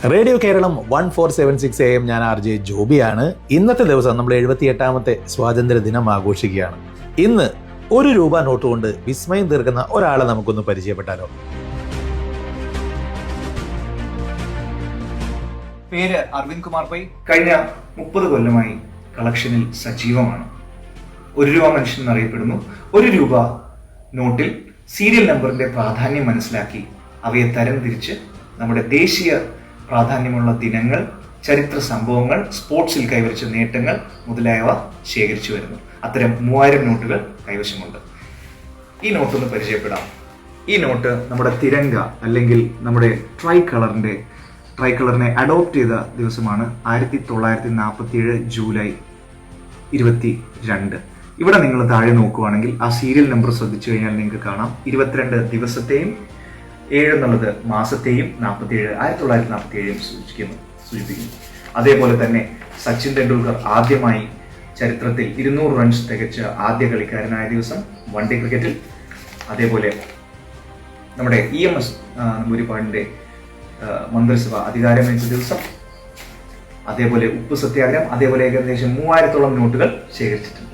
Radio Keralam 1476 AM. ഞാൻ RJ ജോബിയാണ്. ഇന്നത്തെ ദിവസം നമ്മൾ 78ാമത്തെ സ്വാതന്ത്ര്യ ദിനം ആഘോഷിക്കുകയാണ്. ഇന്ന് ₹1 നോട്ട് കൊണ്ട് വിസ്മയം തീർക്കുന്ന ഒരാളെ നമുക്കൊന്ന് പരിചയപ്പെട്ടാലോ? പേര് അരവിന്ദ് കുമാർ പൈ. കഴിഞ്ഞ 30 കൊല്ലമായി കളക്ഷനിൽ സജീവമാണ്. ₹1 മനുഷ്യൻ എന്നറിയപ്പെടുന്നു. ₹1 നോട്ടിൽ സീരിയൽ നമ്പറിന്റെ പ്രാധാന്യം മനസ്സിലാക്കി അവയെ തരംതിരിച്ച് നമ്മുടെ ദേശീയ പ്രാധാന്യമുള്ള ദിനങ്ങൾ, ചരിത്ര സംഭവങ്ങൾ, സ്പോർട്സിൽ കൈവരിച്ച നേട്ടങ്ങൾ മുതലായവ ശേഖരിച്ചു വരുന്നു. അത്തരം 3000 നോട്ടുകൾ കൈവശമുണ്ട്. ഈ നോട്ടൊന്ന് പരിചയപ്പെടാം. ഈ നോട്ട് നമ്മുടെ തിരങ്ക അല്ലെങ്കിൽ നമ്മുടെ ട്രൈ കളറിനെ അഡോപ്റ്റ് ചെയ്ത ദിവസമാണ് 1947 ജൂലൈ 22. ഇവിടെ നിങ്ങൾ താഴെ നോക്കുവാണെങ്കിൽ ആ സീരിയൽ നമ്പർ ശ്രദ്ധിച്ചു കഴിഞ്ഞാൽ നിങ്ങൾക്ക് കാണാം 22 ദിവസത്തെയും 7 എന്നുള്ളത് മാസത്തെയും 47 1947 സൂചിപ്പിക്കുന്നു. അതേപോലെ തന്നെ സച്ചിൻ തെണ്ടുൽക്കർ ആദ്യമായി ചരിത്രത്തിൽ 200 റൺസ് തികച്ച ആദ്യ കളിക്കാരനായ ദിവസം വൺ ഡേ ക്രിക്കറ്റിൽ. അതേപോലെ നമ്മുടെ EMS നമ്പൂതിരിപ്പാടിന്റെ മന്ത്രിസഭ അധികാരമേറ്റ ദിവസം. അതേപോലെ ഉപ്പ് സത്യാഗ്രഹം. അതേപോലെ ഏകദേശം 3000-ഓളം നോട്ടുകൾ ശേഖരിച്ചിട്ടുണ്ട്.